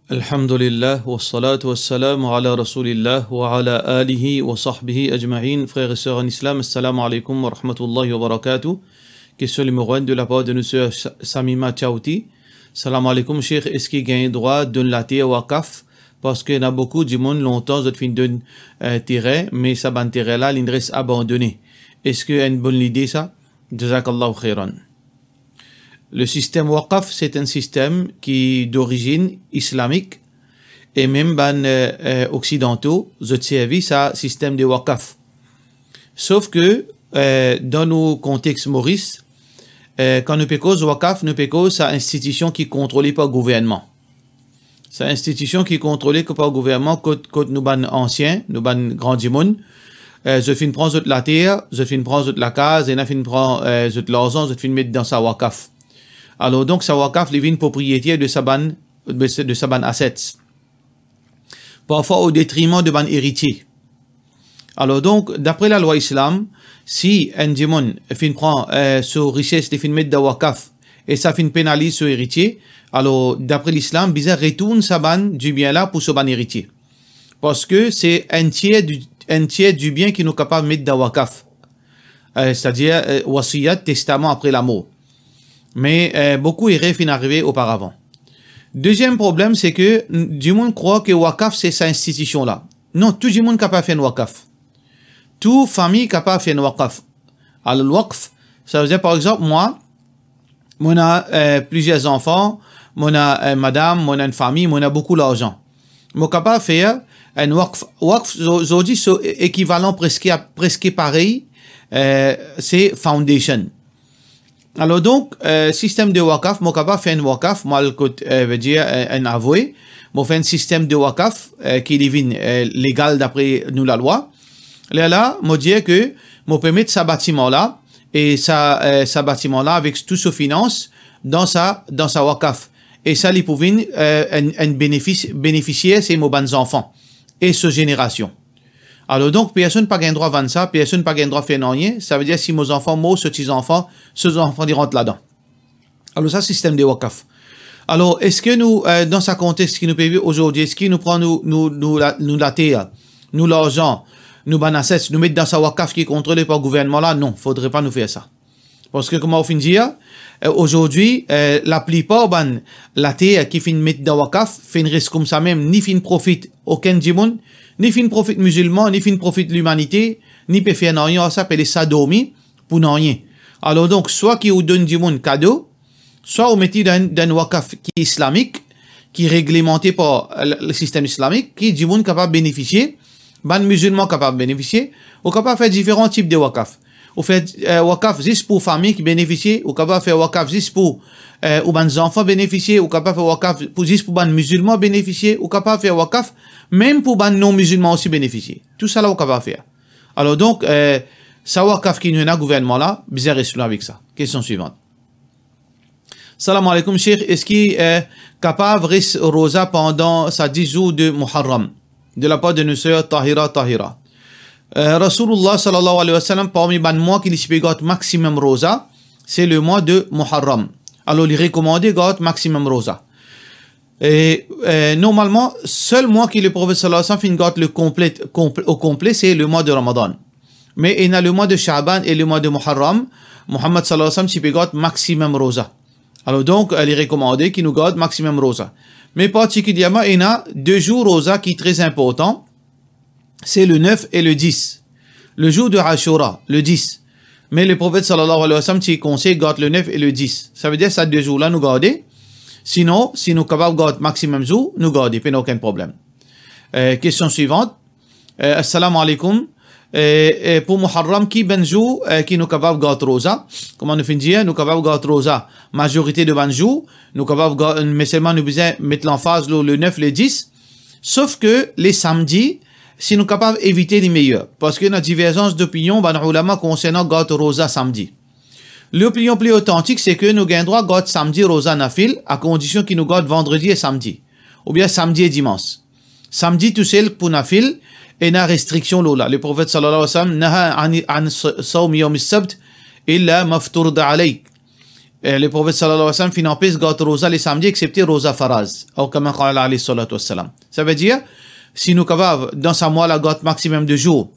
Alhamdulillah, wa salatu wa salam ala rasulillah wa ala alihi wa sahbihi ajma'in. Frères et sœurs en islam, assalamu alaikum wa rahmatullahi wa barakatuh. Question numéro 1 de la part de notre sœur Samima Tchauti. Salam alaikum, cheikh, est-ce qu'il gagne droit de la terre wakaf? Parce qu'il y a beaucoup de monde longtemps, ils fin d'un terrain, mais ça ban terrain là, il reste abandonné. Est-ce que c'est une bonne idée ça? Jazakallahu khairan. Le système Waqaf, c'est un système qui d'origine islamique et même occidentaux, je servi ça système de Waqaf. Sauf que dans nos contextes Maurice, quand nous pécons Waqaf, nous pécons c'est une institution qui est contrôlée par le gouvernement. C'est une institution qui est contrôlée par le gouvernement, quand nous ban anciens, nous ban grands monde. Je fin prendre la terre, je fin prendre la case, et je fin prendre l'argent, je fin mettre dans sa Waqaf. Alors donc, sa wakaf devient propriétaire de sa ban assets. Parfois au détriment de ban héritier. Alors donc, d'après la loi islam, si un démon fin prend sa richesse de fin mettre dans wakaf et ça fin pénalise son héritier, alors d'après l'islam, bizarre retourne sa ban du bien là pour ce ban héritier. Parce que c'est un tiers du bien qui nous capable de mettre dans wakaf. C'est-à-dire wasiyat, testament après la mort. Mais beaucoup iraient fin arriver auparavant. Deuxième problème, c'est que du monde croit que Waqaf c'est cette institution-là. Non, tout le monde est capable de faire Waqaf. Toute famille est capable de faire Waqaf. Alors, le Waqf, ça veut dire par exemple, moi, on a plusieurs enfants, on a madame, on a une famille, on a beaucoup d'argent. Je suis capable de faire un Waqf. Waqf, aujourd'hui, c'est équivalent presque pareil, c'est Foundation. Alors donc, système de Waqaf, moi capable faire un Waqaf, moi veut dire un avoué, moi faire un système de Waqaf qui est légal d'après nous la loi. Là, moi dire que moi permettre ce bâtiment là et ce bâtiment là avec tout ses finances dans sa Waqaf et ça lui pouvait un bénéficiaire c'est mes bons enfants et ce génération. Alors donc, personne n'a pas le droit de vendre ça, personne n'a pas le droit de faire rien. Ça veut dire si mes enfants mourent, ces petits-enfants, ils rentrent là-dedans. Alors ça, système de Waqaf. Alors, est-ce que nous, dans ce contexte qui nous peut vivre aujourd'hui, est-ce qu'il nous prend la terre, nous l'argent, nous banassets, nous mettre dans sa Waqaf qui est contrôlé par le gouvernement là? Non, faudrait pas nous faire ça. Parce que, comme on finit dire, aujourd'hui, la plupart la terre qui finit mettre dans Waqaf, fait une risque comme ça même, ni fin profite aucun du monde, ni fin profite musulman, ni fin profite l'humanité, ni peut faire rien, ça s'appelle sadomi pour rien. Alors donc, soit qui vous donne du monde cadeau, soit vous mettez d'un Waqaf qui est islamique, qui est réglementé par le système islamique, qui est du monde capable de bénéficier, ban musulman capable de bénéficier, ou capable de faire différents types de Waqaf. Ou faire Waqaf juste pour famille qui bénéficie, ou capable de faire Waqaf juste pour ou ban enfants bénéficier, ou capable de faire Waqaf pour juste pour ban musulmans bénéficier, ou capable de faire Waqaf même pour ban non musulmans aussi bénéficier. Tout ça là, on capable de faire. Alors donc, ça Waqaf qui nous a gouvernement là, bizarre et avec ça. Question suivante. Salam alaikum, cheikh. Est-ce qu'il est capable de rester rosa pendant sa 10 jours de Muharram? De la part de nos sœurs Tahira. Rasulullah sallallahu alayhi wa sallam, parmi les mois qu'il y maximum rosa, c'est le mois de Muharram. Alors, il est recommandé de maximum rosa. Et normalement, seul mois que le prophète sallallahu alayhi wa sallam au complet, c'est le mois de Ramadan. Mais il y a le mois de Sha'ban et le mois de Muharram. Muhammad sallallahu alayhi wa sallam, il garde maximum rosa. Alors donc, il est recommandé qu'il nous garde maximum rosa. Mais particulièrement, il y a 2 jours rosa qui sont très importants. C'est le 9 et le 10. Le jour de Ashura, le 10. Mais le prophète sallallahu alayhi wa sallam, il conseille garde le 9 et le 10. Ça veut dire que ces 2 jours-là, nous garder. Sinon, si nous sommes capables de garder maximum jour, nous garder, pas aucun problème. Question suivante. Assalamu alaikum. Pour Muharram, qui benjou, qui nous capable de garder rosa? Comment nous finissons dire? Nous capables de garder rosa. Majorité de benjou. Nous capables de garder, mais seulement nous besoin mettre l'emphase le 9, le 10. Sauf que les samedis, si nous sommes capables d'éviter les meilleurs. Parce qu'il y a une divergence d'opinion dans les ulama concernant garder rosa samedi. L'opinion plus authentique, c'est que nous gagnons droit de garder samedi rosa nafil, à condition qu'il nous garde vendredi et samedi. Ou bien samedi et dimanche. Samedi tout seul pour nafil, et na restriction là. Le prophète sallallahu alayhi wa sallam, naha an sawm yawm as-sabt illa mafturda alayk. Le prophète sallallahu alayhi wa sallam fin empêche gâte rosa les samedis excepté rosa faraz. Ou comme qala alayhi salatu wassalam. Ça veut dire, si nous capables dans sa mois la gâte maximum de jours,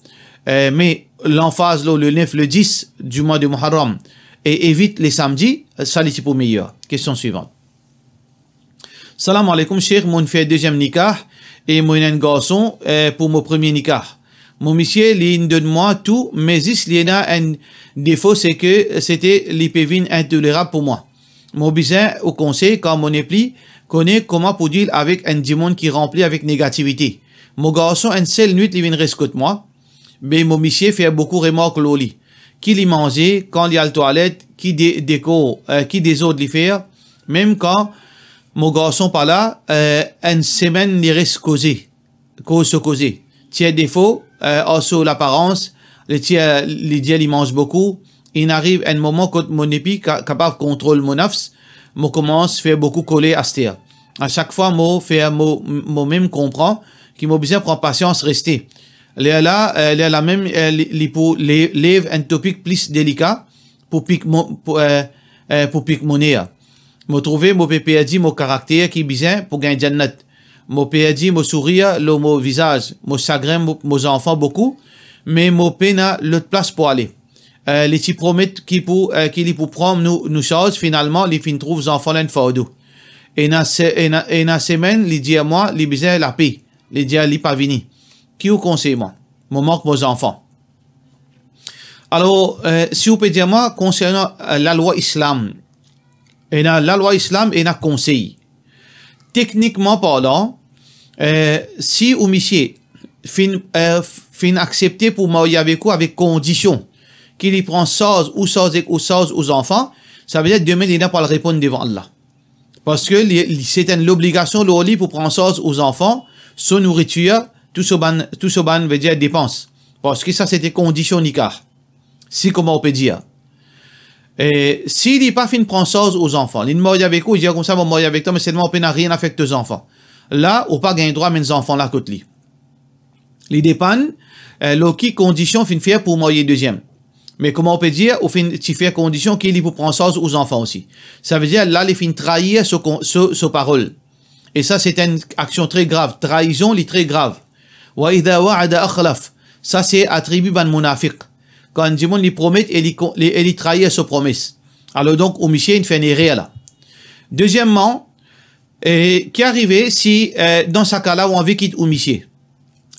mais l'emphase le 9, le 10 du mois de Muharram, et évite les samedis, ça c'est pour meilleur. Question suivante. Salam alaikum, cheikh, mon fait deuxième nikah et mon un garçon pour mon premier nikah. Mon monsieur, il donne moi tout, mais il y a un défaut, c'est que c'était l'hypervine intolérable pour moi. Mon besoin au conseil, quand mon époux connaît comment pour dire avec un démon qui remplit avec négativité. Mon garçon, une seule nuit, il vient rester moi, mais mon monsieur fait beaucoup de remarques au lit. Qui lui mangeait, quand il y a la toilette, qui déco, qui des autres lui faire, même quand mon garçon par là, une semaine, il reste causé. Tiens défaut, aussi l'apparence, les dieux, il mange beaucoup. Il arrive un moment quand mon épi capable de contrôler mon nafs, moi commence à faire beaucoup coller à cette. À chaque fois, moi même comprend qu'il m'a besoin de prendre patience, rester. Là, même, pour lève un topic plus délicat pour pique monnaie. Moi trouver mon pépé dit mon caractère qui bizarre pour gagner jannat. Mon pépé dit mon sourire, mon visage, mon chagrin, mon enfant beaucoup, mais mon peine l'autre place pour aller. Les petits promettent qui pour prendre nous choses finalement les fin trouvent enfants là une fordou. Et na semaine les dit à moi les bizarre la paix, les dit li pas vini. Qui vous conseille moi? Mon manque vos enfants. Alors si vous pouvez dire moi concernant la loi islam. Et la loi islam et un conseil. Techniquement parlant, si ou monsieur fin accepté pour marier avec vous avec condition qu'il y prend 16 aux enfants, ça veut dire demain il n'a pas le répondre devant Allah. Parce que c'est l'obligation de l'oli pour prendre 16 aux enfants, son nourriture, tout ce ban veut dire dépense. Parce que ça c'était condition nikah. Si comment on peut dire. Et s'il n'est pas fin de prendre ça aux enfants, il marié avec vous, il dit comme ça, on marié avec toi, mais seulement on n'a rien à faire avec tes enfants. Là, on pas gagner droit à mes enfants là côté lui. Il dépend, qui condition fin faire pour marier deuxième. Mais comment on peut dire, au fin, tu fais condition qu'il est pour prendre ça aux enfants aussi. Ça veut dire, là, les fin trahir ce parole. Et ça, c'est une action très grave. Trahison, est très grave. Wa idha wa'ada akhlaf. Ça, c'est attribut ban munafiq. Quand un démon lui promet et il trahit sa promesse. Alors donc, au monsieur, il fait une erreur là. Deuxièmement, qui arrive si dans ce cas-là, on veut quitter au monsieur?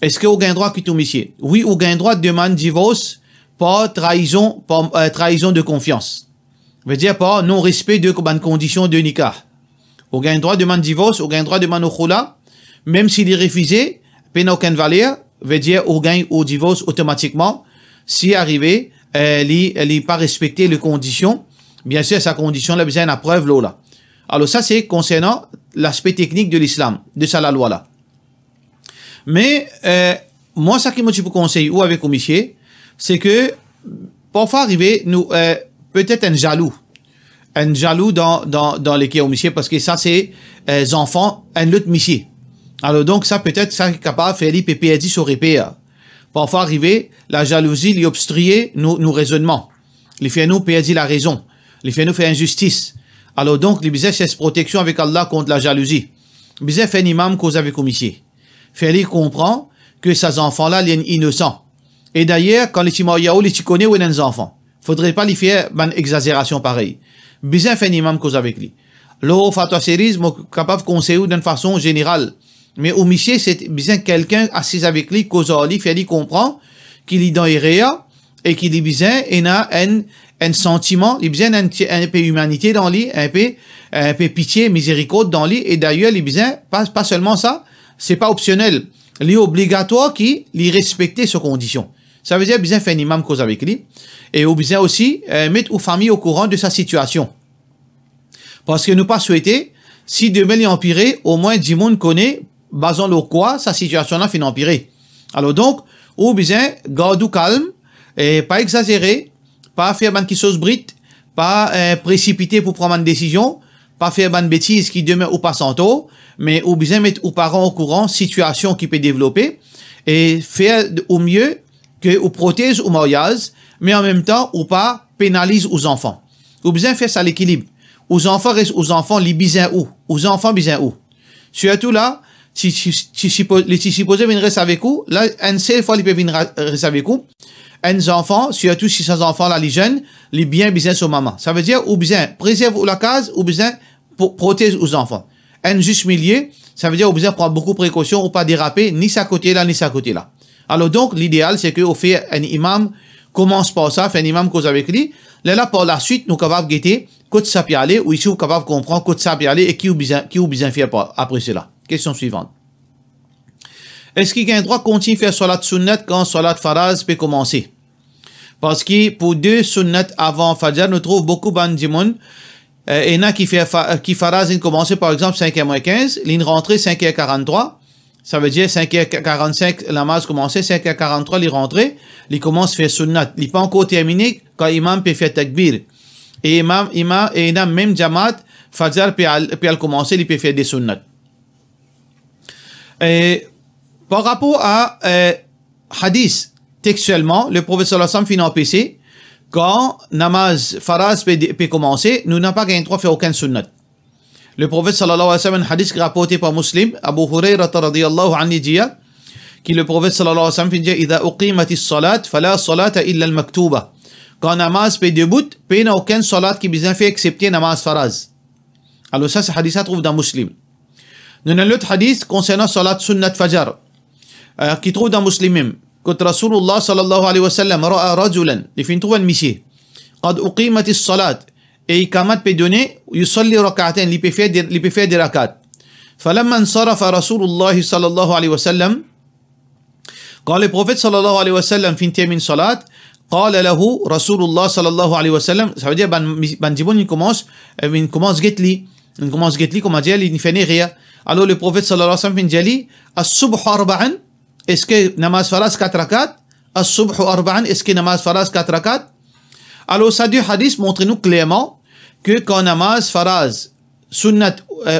Est-ce qu'on a droit de quitter au monsieur? Oui, on a droit de demander divorce par trahison de confiance. Ça veut dire par non-respect de conditions de nikah. On a droit de demander divorce, on a droit de demander khula, même s'il est refusé, peine aucune valeur, veut dire on gagne au divorce automatiquement. Si arrivé, il pas respecté les conditions, bien sûr, sa condition, là, besoin de la preuve, là. Alors, ça, c'est concernant l'aspect technique de l'islam, de ça, la loi, là. Mais, moi, ça qui me conseille, ou avec monsieur, c'est que, parfois arriver, nous, peut-être un jaloux dans les cas au monsieur, parce que ça, c'est, enfants, un autre monsieur. Alors, donc, ça, peut-être, ça, est capable de faire les PPD sur répéter. Parfois arriver, la jalousie lui obstruer nos raisonnements. Il fait nous perdre la raison. Il fait nous faire injustice. Alors donc, il besoin cette protection avec Allah contre la jalousie. Il besoin faire un imam cause avec monsieur. Faire comprendre que ces enfants-là, ils sont innocents. Et d'ailleurs, quand les Timayaou, les connaissent où les enfants. Faudrait pas lui faire une exagération pareille. Besoin faire un imam cause avec lui. L'eau fatwa série, capable de conseiller d'une façon générale. Mais au monsieur, c'est besoin quelqu'un assis avec lui, cause lui, fait lui comprendre qu'il est dans l'erreur et qu'il est besoin, il a un sentiment, il a besoin un peu humanité dans lui, un peu pitié, miséricorde dans lui, et d'ailleurs, il a besoin, pas seulement ça, c'est pas optionnel. Il est obligatoire qu'il respecte ses conditions. Ça veut dire, besoin faire un imam cause avec lui, et au besoin aussi, mettre aux familles au courant de sa situation. Parce que nous pas souhaiter, si demain il est empiré, au moins, du monde connaît, basant le quoi, sa situation là finit empirer. Alors donc, ou besoin, garde calme, et pas exagérer, pas faire une chose brite, pas précipiter pour prendre une décision, pas faire une bêtise qui demain ou pas santo, mais ou besoin mettre aux parents au courant, situation qui peut développer, et faire au mieux que ou protège au mariage, mais en même temps, ou pas pénalise aux enfants. Ou besoin faire ça l'équilibre. aux enfants, les bizins où? Aux enfants bizins où? Surtout là, si les supposés viennent rester avec vous, là, une seule fois, ils peuvent venir rester avec vous. Un enfant, surtout si ces enfants-là, les jeunes, les biens bizins sur maman. Ça veut dire, ou bizin préserve la case, ou bizin protège aux enfants. Un juste milieu, ça veut dire, ou bizin prendre beaucoup de précautions, ou pas déraper, ni sa côté là, ni sa côté là. Alors donc, l'idéal, c'est qu'au fait, un imam commence par ça, fait un imam cause avec lui. Là, par la suite, nous sommes capables de guetter, côté ça peut aller, ou ici, nous sommes capables de comprendre côté ça peut aller, et qui ou bien faire après cela. Question suivante. Est-ce qu'il y a un droit de continuer à faire salat sunnat quand salat faraz peut commencer? Parce que pour 2 sunnat avant fajr, nous trouvons beaucoup de monde. Il y en a qui faraz, ils commencent par exemple 5h15, ils rentrent 5h43. Ça veut dire 5h45, la namaz commence, 5h43, il rentre, il commence à faire sunnat. Il n'est pas encore terminé quand l'imam peut faire takbir. Et imam, même jamaat, fajr peut commencer, il peut faire des sunnat. Par rapport à hadith, textuellement, le prophète sallallahu alayhi wa sallam finit en PC, quand namaz faraz peut commencer, nous n'avons pas gagné droit à faire aucun sunnat. Le prophète sallallahu alayhi wa sallam, un hadith rapporté par Muslim, Abu Hurairah radiyallahu anhu dit, qui le prophète sallallahu alayhi wa sallam dit, إذا أقيمت الصلاة فلا صلاة إلا المكتوبة. Quand namaz peut debout, il n'y a aucun salat qui besoin fait excepté namaz faraz. Alors ça, ce hadith se trouve dans Muslim. Nous avons l'autre hadith concernant salat sunnat fajr, qui trouve dans Muslim même. Quand Rasulullah sallallahu alayhi wa sallam ra'a rajulan, il finit trouver un monsieur, قد أقيمت الصلاة, et il kamat peut donner, yusalli rak'atain, il peut faire des rak'at. فلما انصرف رسول الله صلى الله عليه وسلم, quand le prophète sallallahu alayhi wa sallam finit termine salat, قال له رسول الله صلى الله عليه وسلم, ça veut dire ban jibon il commence getli, comme a dit, il ne fait rien. Alors le prophète sallallahu alayhi wa sallam finit dit, as-subh arba'an, est-ce que namaz faraz 4 rakat? As-subh arba'an, est-ce que namaz faraz 4 rakat? Alors ça deux hadiths montrent-nous clairement que quand namaz faraz, sunnat,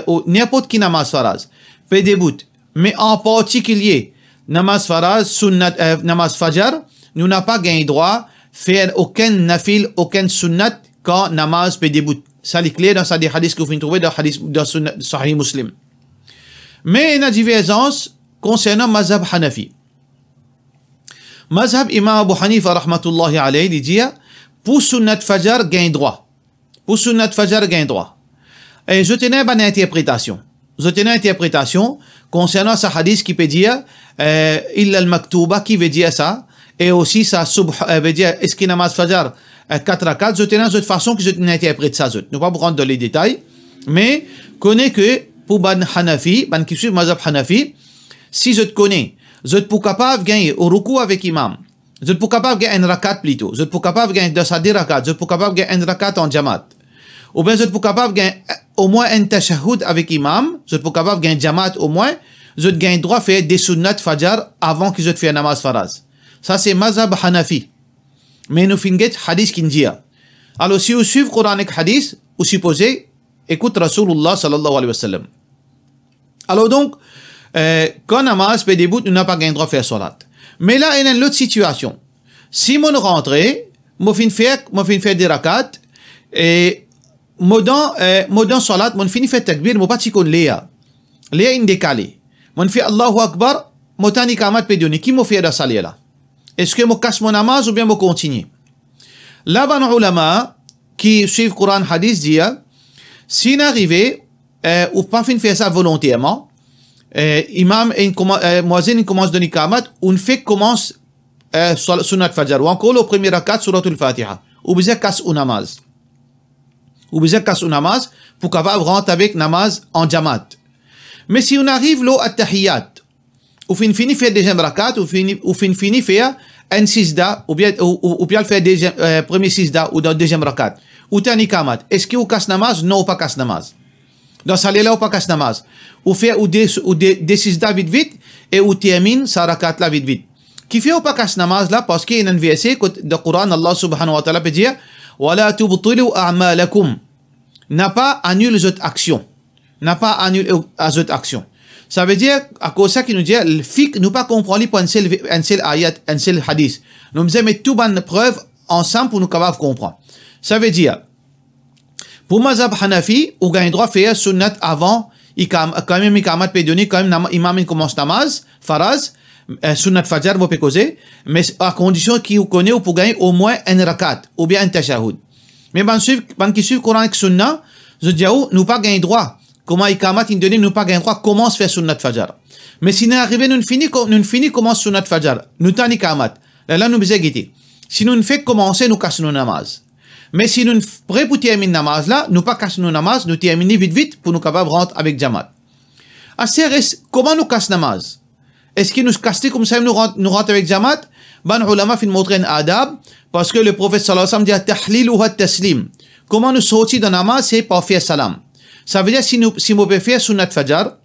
ou n'importe qui namaz faraz, peut début, mais en particulier namaz faraz, sunnat, namaz fajr, nous n'avons pas gagné droit faire aucun nafil, aucun sunnat quand namaz peut début. Ça est clair dans ça des hadiths que vous trouvez dans Sahih Muslim. Mais il y a une divergence concernant mazhab Hanafi. Mazhab Imam Abu Hanifa rahmatullahi alayhi, il dit, pour sunnat fajr, gagne droit. Pour sunnat fajr, gagne droit. Et je tenais une interprétation. Concernant ce hadith qui peut dire, illa al-maktuba, qui veut dire ça, et aussi ça veut dire, est-ce que namaz fajr 4 rakats, je tenais de toute façon que je n'interprète ça. Nous ne pas rentrer dans les détails, mais connais que pour Ban Hanafi, Ban qui suit mazhab Hanafi, si je te connais, je te peux capable de gagner au ruku avec imam, je te peux capable de gagner un rakat plutôt, je te peux capable de gagner de sa 10 rakats, je te peux capable de gagner un rakat en jamaat, ou bien je te peux capable de gagner au moins un tashahhud avec imam, je te peux capable de gagner jamaat au moins, je te gagne droit à faire des sunnat fajr avant que je te fasse namaz faraz. Ça c'est mazhab Hanafi. Mais nous finissons hadith qui dit. Alors si vous suivez le Coranique hadith, vous supposez, écoute Rasulullah sallallahu alayhi wa sallam. Alors donc, quand namaz peut début, nous n'avons pas gagné droit à faire salat. Mais là, il y a une autre situation. Si mon rentre, moi fin faire des rakats, et moi dans salat, moi fin faire takbir, moi pas tikon léa in décalé. Moi fait Allahu Akbar, moi tani kamat peut donner. Qui m'a fait dans salia là? Est-ce que je casse mon namaz ou bien je continue? Là, les ulama qui suivent le Coran hadith disent, si on arrive, ou pas faire ça volontairement, imam et muazzin commence à donner kamat, on fait commence sunnat fajr, ou encore le premier rakat surat al-Fatiha, ou bien casse un namaz. Ou bien casse un namaz pour capable rentrer avec namaz en jamaat. Mais si on arrive là à tahiyat, ou fini faire deuxième rakat, ou fini faire un sisda, ou bien faire deuxième, premier sisda, ou dans deuxième rakat, ou tani kamat. Est-ce que vous casse namaz? Non, ou pas casse namaz. Dans ça là, ou pas casse namaz. Ou fait ou des sisda vite, et ou termine sa rakat là vite. Qui fait ou pas casse namaz là, parce qu'il y a un verset de Coran, Allah subhanahu wa ta'ala peut dire, وَلَا تُبْطِلُوا أَعْمَالَكُمْ. N'a pas annulé les autres actions. N'a pas annulé les autres actions. Ça veut dire, à cause de ça qui nous dit, le fiqh, nous pas comprendre pour un seul ayat, un seul hadith. Nous devons mettre toutes les preuves ensemble pour nous capables de comprendre. Ça veut dire, Pour mazhab Hanafi, ou gagne droit faire sunnat avant, quand même ikamat peut donner, quand même imam il commence namaz, faraz, sunnat fajr, vous pouvez causer, mais à condition qu'il connaît ou pour gagner au moins un rakat, ou bien un tashahud. Mais qui suivent Coran avec sunnah, je dis, nous pas gagner droit. Comment ikamat il donne, nous pas gagner droit, comment se fait sunnat fajr. Mais si nous arrivons, nous finissons comment sunnat fajr, nous t'en ikamat. Là, nous besoin guetter. Si nous ne fait commencer, nous cassons nos namaz. Mais si nous prêts pour terminer namaz là, nous pas cassons nos namaz, nous terminons vite pour nous capables de rentrer avec Jamaat. Comment nous cassons namaz? Est-ce que nous cassons comme ça, nous rentrons avec Jamaat? Ben, ulama fin montrer un adab, parce que le prophète sallallahu alayhi wa sallam dit tahlil ou taslim. Comment nous sortir de namaz, c'est pas faire salam. Ça veut dire si nous pouvons faire sunnat fajr,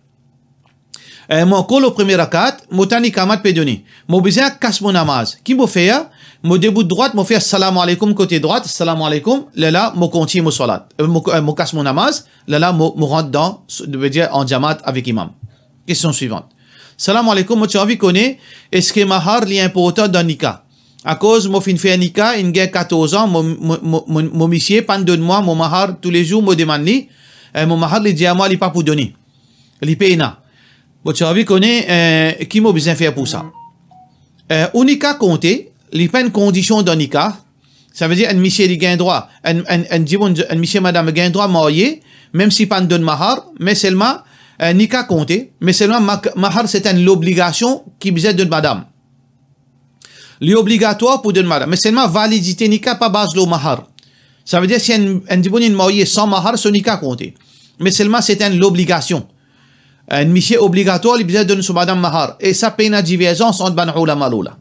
mon col au premier rakat, mon tani kamat peut donner. Mon besoin casse mon namaz. Qui m'a fait? Mon début de droite, m'a fait salam alaikum côté droite, salam alaikum. Là, mon continue mon salat. Mon casse mon namaz. Là, mon rentre dans, veut dire en jamaat avec imam. Question suivante. Salam alaikum, moi tu as envie connaître, est-ce que mahar est important dans nikah? À cause, moi fin fait un nikah, il a 14 ans, mon monsieur, pas donne-moi, mon mahar, tous les jours, me demande mon mahar, il dit à moi, il pas pour donner. Il paye na. Moi tu as envie connaître, qui m'a besoin faire pour ça? Au nikah compté, il pas une condition dans nikah. Ça veut dire, un monsieur, il gagne droit, un monsieur, madame, gagne droit marié, même si pas donne mahar, mais seulement, nikah compté, mais seulement mahar c'est l'obligation qui besoin de madame. L'obligatoire pour donner madame, mais seulement validité nikah pas base le mahar. Ça veut dire si un dibonine marié sans mahar, son nikah compté. Mais seulement c'est l'obligation. Un monsieur obligatoire, il besoin de donner son madame mahar. Et ça paye une divergence entre ban ulama lola.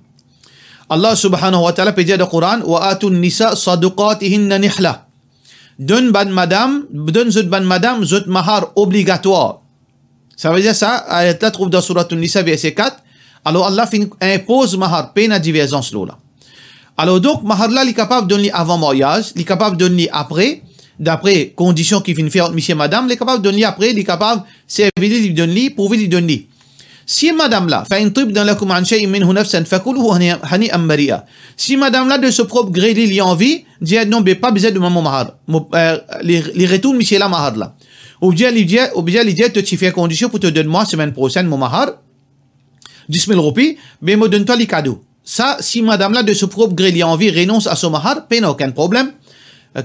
Allah subhanahu wa ta'ala peut dire dans le Coran, wa atun nisa saduqatihinna nihla. Donne ban madame, donne zut ban madame, zut mahar obligatoire. Ça veut dire ça, ayat là trouve dans Surat An-Nisa verset 4. Alors Allah impose mahar, paye la divergence là. Alors donc mahar là, il est capable de donner avant mariage, il est capable de donner après, d'après conditions qu'il vient faire entre monsieur et madame, il est capable de donner après, il est capable de servir, il donne, pour lui donner. Si madame là, fa in tibna lakum an shay'in minhu nafsan fakuluhu hani'an mari'a. Si madame là de ce propre gré il a envie, dit non, mais pas besoin de maman mahar. Les retourne monsieur là mahar là. Ou bien il dit tu fais condition pour te donner moi semaine prochaine mon mahar 10 000 roupies, mais me donne-toi les cadeaux. Ça, si madame là de ce propre gré il a envie renonce à son mahar, pas aucun problème.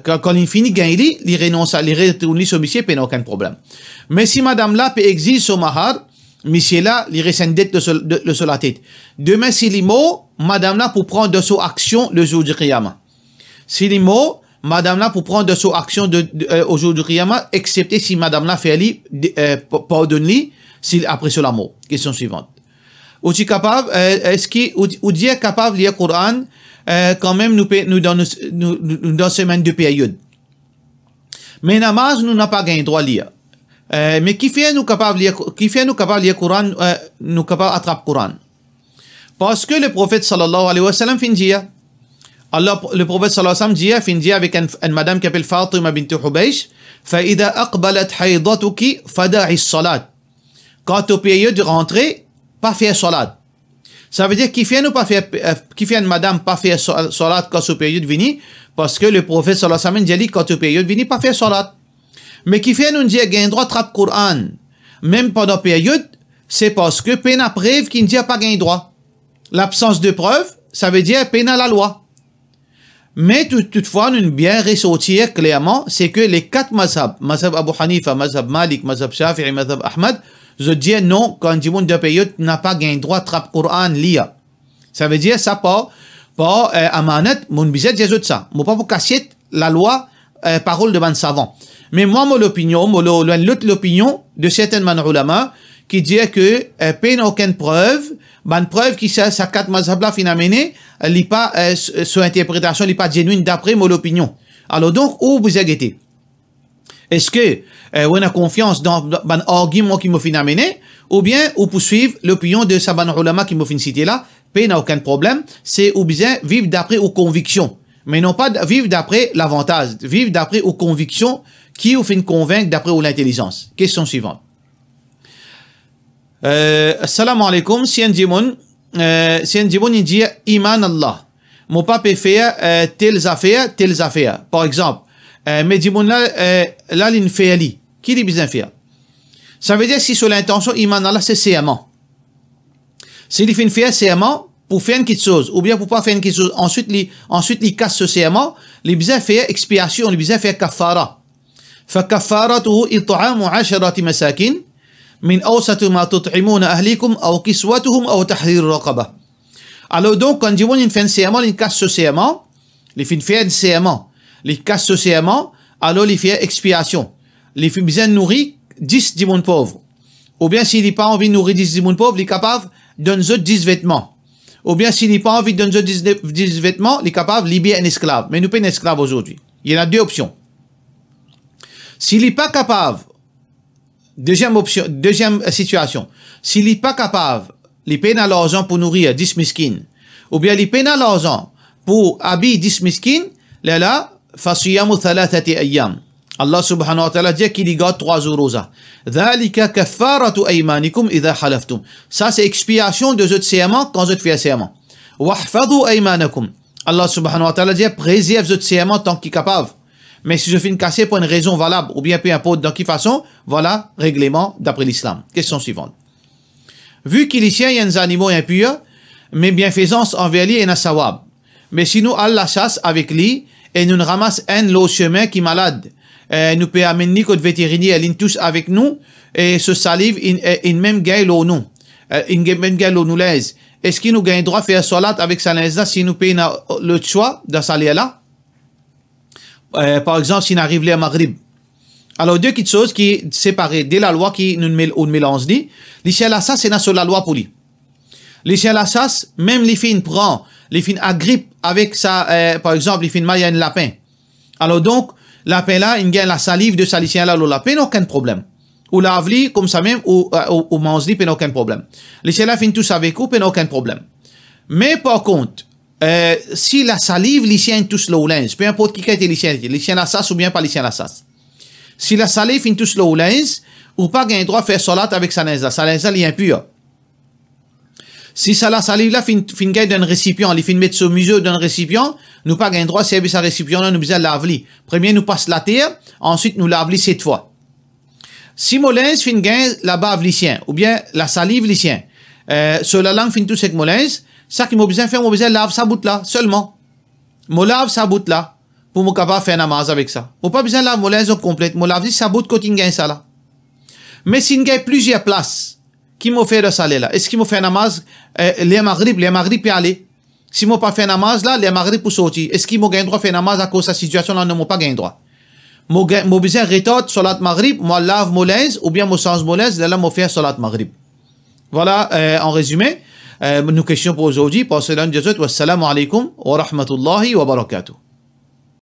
Quand il finit gagner, il renonce à les retourner sur monsieur, pas aucun problème. Mais si madame là peut exiger son mahar, monsieur là, il reste une dette sur la tête. Demain, si les mots, madame là pour prendre de son action le jour du Qiyamah. Si les mots, madame là pour prendre de son action au jour du Qiyamah, excepté si madame là fait lui, pardonne-lui, s'il après cela mot. Question suivante. Ou tu capable, est-ce qu'il, ou Dieu est capable de lire le Coran, quand même nous dans semaine de période. Mais namaz, nous n'a pas gagné droit à lire. Mais qui fait nous capable de lire le Coran, nous capable d'attraper le Coran? Parce que le prophète sallallahu alayhi wa sallam fin dit, alors le prophète sallallahu alayhi wa sallam dit, fin dit avec une madame qui s'appelle Fatima bint Hubaysh, فَإِذَا أَقْبَلَتْ حَيْضَتُكِ فَدَعِ الصَّلَاةِ. Quant aux périodes de rentrée, pas faire salat. Ça veut dire qui fait une madame pas faire salat quand ce période vient, parce que le prophète sallallahu alayhi wa sallam dit quand ce période vient, pas faire salat. Mais qui fait nous dire qu'il y a un droit de trappe Coran, même pendant la période, c'est parce que peine à preuve qui ne dit pas gain droit. L'absence de preuve, ça veut dire peine à la loi. Mais toutefois, nous bien ressortir clairement, c'est que les 4 mazhab Abu Hanifa, mazhab Malik, mazhab Shafi'i, mazhab Ahmad, je dis non, quand du monde de période n'a pas gain droit de trappe Coran lire. Ça veut dire ça pas amanat, mon bizet dit ça. Mon pas pour casser la loi, parole de ban savant. Mais moi, l'opinion de certains ulama qui dit que peine aucune preuve, ban preuve qui ça 4 mazhab là finalement, li pas son interprétation li pas genuine d'après mon opinion. Alors donc où vous êtes? Est-ce que on a confiance dans ban argument qui me fin amené ou bien ou poursuivre l'opinion de sa ban ulama qui me fin cité là, peine aucun problème, c'est ou bien vivre d'après aux convictions, mais non pas vivre d'après l'avantage, vivre d'après aux convictions qui vous fait convaincre d'après l'intelligence. Question suivante. Assalamu alaikum. Si un dimon il dit Iman Allah. Mon papa fait telles affaires. Par exemple, mais dis-moi là l'in fait ali qui dit bien faire ça veut dire si sur l'intention iman Allah c'est serment si il fait une faire serment pour faire une petite chose ou bien pour pas faire une petite chose ensuite il casse ce serment il bien faire expiation il bien faire kafara فكفارته إطعام 10 مساكين من أوسط ما تطعمون أهليكم أو كسوتهم أو تحرير رقبة. Alors donc quand il fait un serment il casse ce serment il fait faire un serment il casse ce serment alors il fait expiation il fait bien nourrir 10 dimons pauvres ou bien s'il n'a pas envie de nourrir 10 dimons pauvres il est capable de donner 10 vêtements ou bien s'il n'a pas envie de donner 10 vêtements il est capable de libérer un esclave mais nous pas un esclave aujourd'hui il y en a deux options. S'il n'est pas capable, deuxième situation, s'il n'est pas capable, il paye l'argent pour nourrir 10 miskines, ou bien il paye l'argent pour habiller 10 miskines, là, fasiyamu thalathati ayyam. Allah subhanahu wa ta'ala dit qu'il y garde 3 jours rosa. Dhalika kaffaratu aymanikum idha halaftum. Ça, c'est expiation de votre serment quand vous faites serment. Wahfadhu aymanakum. Allah subhanahu wa ta'ala dit préserve votre serment tant qu'il est capable. Mais si je fais une cassée pour une raison valable, ou bien peu importe dans quelle façon, voilà, règlement d'après l'islam. Question suivante. Vu qu'il y a des animaux impurs, mais bienfaisance envers lui est un sawab. Mais si nous allons la chasse avec lui, et nous ramasse un lot chemin qui est malade, nous peut amener notre vétérinaire, il touche avec nous, et ce salive, il même gagne l'eau nous. Il même gagne l'eau nous laisse. Est-ce qu'il nous gagne droit de faire salat avec sa laisse là, si nous payons le choix de salir là? Par exemple, s'il arrive là à Maghrib. Alors, deux petites choses qui séparées dès la loi qui nous mélange dit. L'ici la ça, c'est sur la loi pour lui. L'ici la ça, même les filles prend, les filles agrippent avec ça, par exemple, les filles il y a un lapin. Alors donc, lapin là, il gagne la salive de sa lycéen là, le lapin, aucun problème. Ou la avli, comme ça même, ou mange dit, aucun problème. Lycéen là, fin tous avec vous, aucun problème. Mais par contre, si la salive, lycéen touche le linge, peu importe qui est lycéen la sas ou bien pas lycéen la sas. Si la salive in touche le linge, ou pas gagne droit de faire salat avec sa linge, sa linge est impure. Si ça la salive là, fin gagne d'un récipient, il fin mettre ce musée d'un récipient, nous pas gagne droit de servir sa récipient là, nous besoin laver. Premier, nous passe la terre, ensuite nous laver 7 fois. Si mon linge fin gagne la bave lycéen, ou bien la salive lycéen, sur la langue fin touche avec mon linge, ça qui m'a besoin de faire, m'a besoin de laver sa bout là, seulement. M'a lave sa bout là, pour me capable faire namaz avec ça. M'a pas besoin de laver mon linge complète, m'a lave sa bout côté gagne ça là. Mais s'il y a plusieurs places, qui m'a fait de ça là, est-ce qu'il m'a fait namaz, les maghrib peut aller. Si m'a pas fait namaz là, les maghrib pour sortir. Est-ce qu'il m'a gagné droit de faire namaz à cause de sa situation là, ne m'a pas gagné droit. M'a besoin de rétorte, salat maghrib, moi lave mon linge, ou bien m'a change mon linge, là m'a fait salat maghrib. Voilà, en résumé. Nos questions pour aujourd'hui. Wassalamu alaikum wa rahmatullahi wa barakatuh.